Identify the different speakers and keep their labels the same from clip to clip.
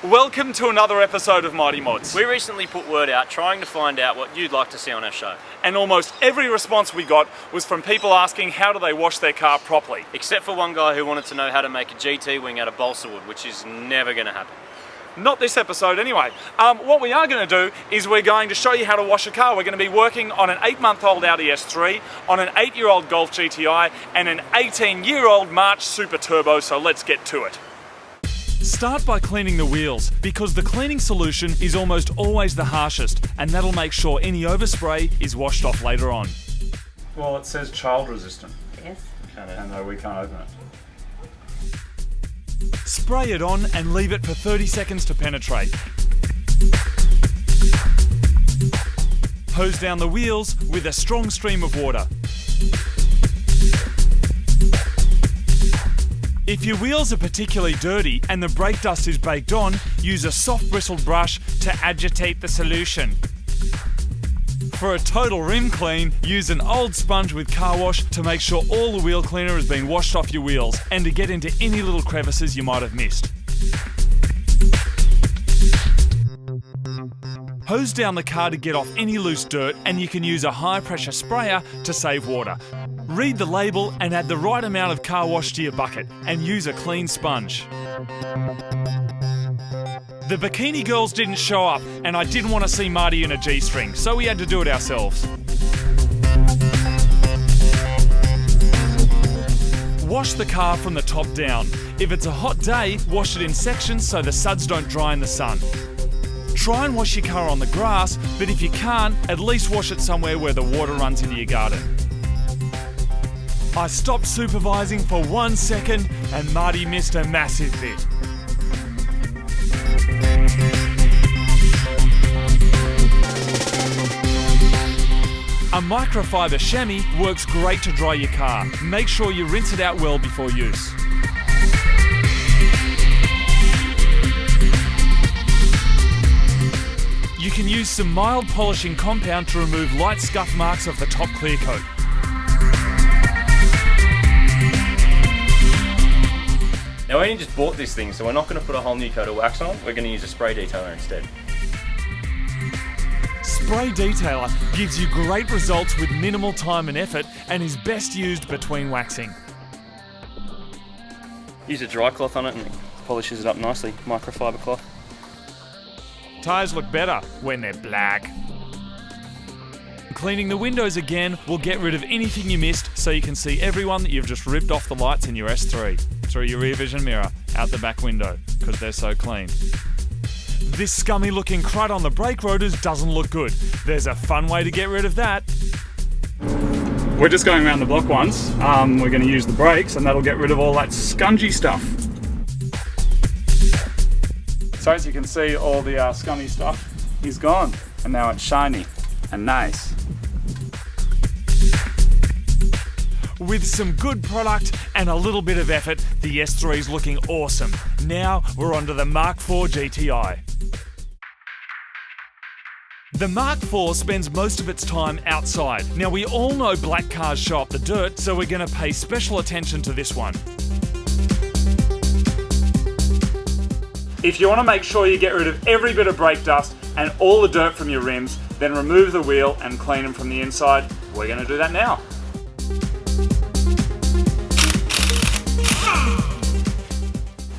Speaker 1: Welcome to another episode of Mighty Mods.
Speaker 2: We recently put word out trying to find out what you'd like to see on our show.
Speaker 1: And almost every response we got was from people asking how do they wash their car properly.
Speaker 2: Except for one guy who wanted to know how to make a GT wing out of balsa wood, which is never going to happen.
Speaker 1: Not this episode anyway. What we are going to do is we're going to show you how to wash a car. We're going to be working on an 8-month-old Audi S3, on an 8-year-old Golf GTI, and an 18-year-old March Super Turbo, so let's get to it. Start by cleaning the wheels, because the cleaning solution is almost always the harshest, and that'll make sure any overspray is washed off later on. Well, it says child resistant.
Speaker 3: Yes.
Speaker 1: And no, we can't open it. Spray it on and leave it for 30 seconds to penetrate. Hose down the wheels with a strong stream of water. If your wheels are particularly dirty and the brake dust is baked on, use a soft bristled brush to agitate the solution. For a total rim clean, use an old sponge with car wash to make sure all the wheel cleaner has been washed off your wheels and to get into any little crevices you might have missed. Hose down the car to get off any loose dirt, and you can use a high pressure sprayer to save water. Read the label and add the right amount of car wash to your bucket and use a clean sponge. The bikini girls didn't show up and I didn't want to see Marty in a G-string, so we had to do it ourselves. Wash the car from the top down. If it's a hot day, wash it in sections so the suds don't dry in the sun. Try and wash your car on the grass, but if you can't, at least wash it somewhere where the water runs into your garden. I stopped supervising for 1 second and Marty missed a massive bit. A microfiber chamois works great to dry your car. Make sure you rinse it out well before use. You can use some mild polishing compound to remove light scuff marks of the top clear coat.
Speaker 2: Now we only just bought this thing, so we're not going to put a whole new coat of wax on. We're going to use a spray detailer instead.
Speaker 1: Spray detailer gives you great results with minimal time and effort and is best used between waxing.
Speaker 2: Use a dry cloth on it and it polishes it up nicely. Microfiber cloth.
Speaker 1: Tyres look better when they're black. Cleaning the windows again will get rid of anything you missed so you can see everyone that you've just ripped off the lights in your S3 through your rear vision mirror out the back window because they're so clean. This scummy looking crud on the brake rotors doesn't look good. There's a fun way to get rid of that. We're just going around the block once. We're going to use the brakes and that'll get rid of all that scungy stuff. So as you can see, all the scummy stuff is gone and now it's shiny and nice. With some good product and a little bit of effort, the S3 is looking awesome. Now we're onto the Mark IV GTI. The Mark IV spends most of its time outside. Now we all know black cars show up the dirt, so we're going to pay special attention to this one. If you want to make sure you get rid of every bit of brake dust and all the dirt from your rims, then remove the wheel and clean them from the inside. We're going to do that now.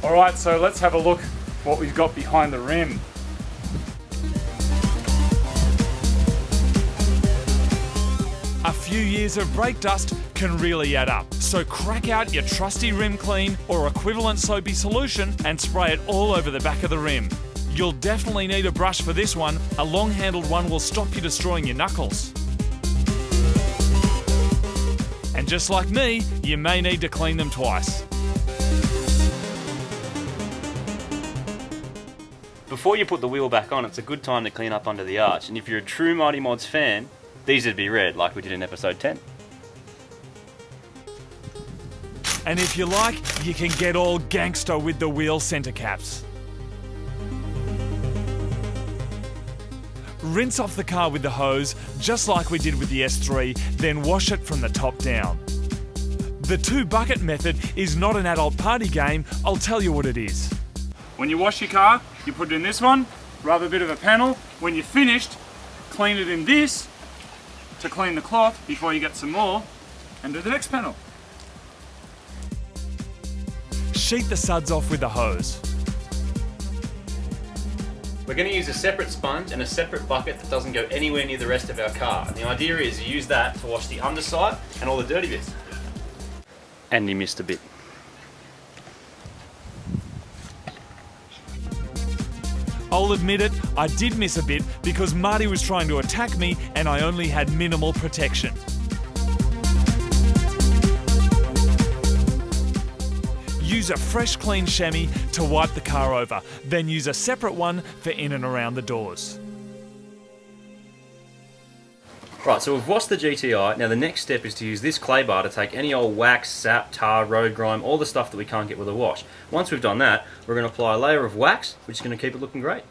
Speaker 1: Alright, so let's have a look what we've got behind the rim. A few years of brake dust can really add up, so crack out your trusty rim clean or equivalent soapy solution and spray it all over the back of the rim. You'll definitely need a brush for this one. A long-handled one will stop you destroying your knuckles. And just like me, you may need to clean them twice.
Speaker 2: Before you put the wheel back on, it's a good time to clean up under the arch. And if you're a true Mighty Mods fan, these would be red like we did in episode 10.
Speaker 1: And if you like, you can get all gangster with the wheel centre caps. Rinse off the car with the hose, just like we did with the S3, then wash it from the top down. The 2-bucket method is not an adult party game, I'll tell you what it is. When you wash your car, you put it in this one, rub a bit of a panel. When you're finished, clean it in this to clean the cloth before you get some more and do the next panel.
Speaker 3: Sheet the suds off with the hose.
Speaker 2: We're going to use a separate sponge and a separate bucket that doesn't go anywhere near the rest of our car. And the idea is you use that to wash the underside and all the dirty bits. And you missed a bit.
Speaker 3: I'll admit it, I did miss a bit because Marty was trying to attack me and I only had minimal protection. Use a fresh clean chamois to wipe the car over, then use a separate one for in and around the doors.
Speaker 2: Right, so we've washed the GTI. Now the next step is to use this clay bar to take any old wax, sap, tar, road grime, all the stuff that we can't get with a wash. Once we've done that, we're going to apply a layer of wax, which is going to keep it looking great.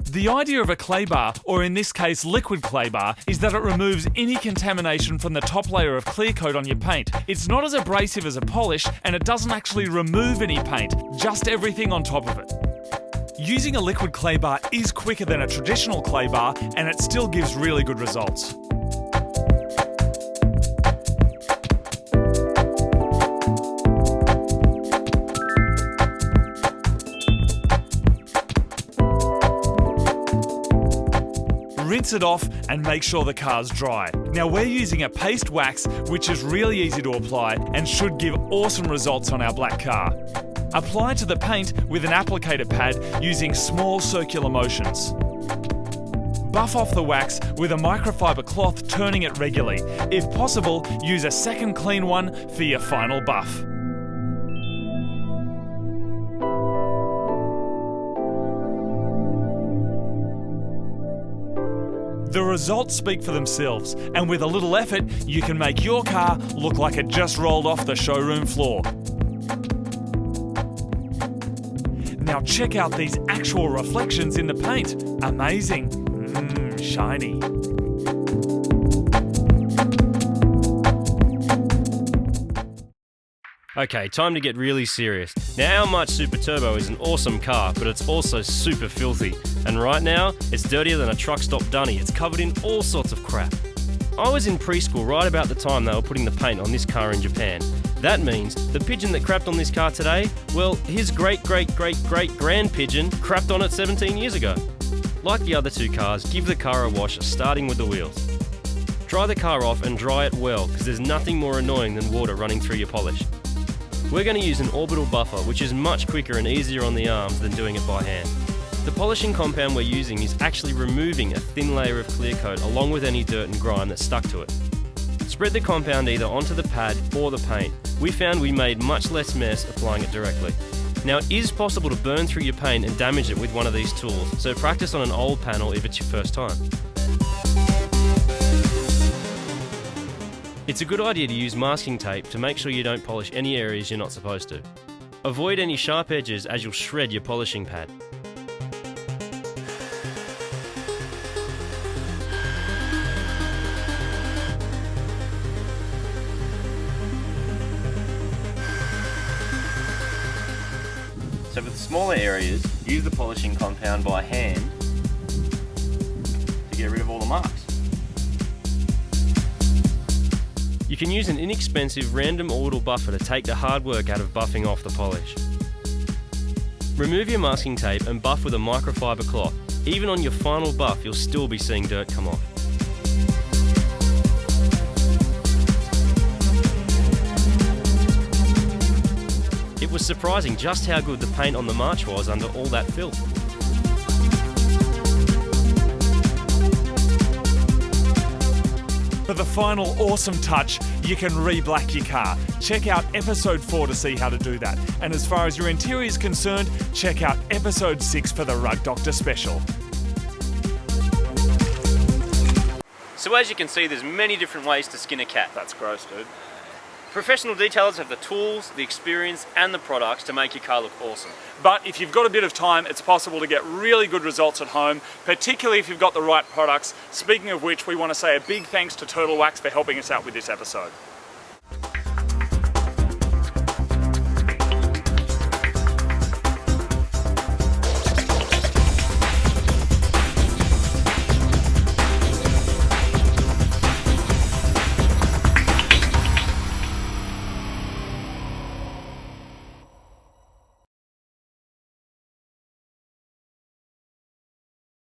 Speaker 3: The idea of a clay bar, or in this case liquid clay bar, is that it removes any contamination from the top layer of clear coat on your paint. It's not as abrasive as a polish and it doesn't actually remove any paint, just everything on top of it. Using a liquid clay bar is quicker than a traditional clay bar and it still gives really good results. Rinse it off and make sure the car's dry. Now we're using a paste wax which is really easy to apply and should give awesome results on our black car. Apply to the paint with an applicator pad using small circular motions. Buff off the wax with a microfiber cloth, turning it regularly. If possible, use a second clean one for your final buff. The results speak for themselves, and with a little effort, you can make your car look like it just rolled off the showroom floor. Now check out these actual reflections in the paint. Amazing. Shiny.
Speaker 2: Okay, time to get really serious. Now our March Super Turbo is an awesome car, but it's also super filthy. And right now, it's dirtier than a truck stop dunny. It's covered in all sorts of crap. I was in preschool right about the time they were putting the paint on this car in Japan. That means the pigeon that crapped on this car today, well, his great-great-great-great-grand pigeon crapped on it 17 years ago. Like the other two cars, give the car a wash, starting with the wheels. Dry the car off and dry it well, because there's nothing more annoying than water running through your polish. We're going to use an orbital buffer, which is much quicker and easier on the arms than doing it by hand. The polishing compound we're using is actually removing a thin layer of clear coat along with any dirt and grime that's stuck to it. Spread the compound either onto the pad or the paint. We found we made much less mess applying it directly. Now it is possible to burn through your paint and damage it with one of these tools, so practice on an old panel if it's your first time. It's a good idea to use masking tape to make sure you don't polish any areas you're not supposed to. Avoid any sharp edges as you'll shred your polishing pad. So for the smaller areas, use the polishing compound by hand to get rid of all the marks. You can use an inexpensive random orbital buffer to take the hard work out of buffing off the polish. Remove your masking tape and buff with a microfiber cloth. Even on your final buff, you'll still be seeing dirt come off. It was surprising just how good the paint on the March was under all that filth.
Speaker 3: For the final awesome touch, you can re-black your car. Check out episode 4 to see how to do that. And as far as your interior is concerned, check out episode 6 for the Rug Doctor special.
Speaker 2: So as you can see, there's many different ways to skin a cat.
Speaker 1: That's gross, dude.
Speaker 2: Professional detailers have the tools, the experience and the products to make your car look awesome.
Speaker 1: But if you've got a bit of time, it's possible to get really good results at home, particularly if you've got the right products. Speaking of which, we want to say a big thanks to Turtle Wax for helping us out with this episode.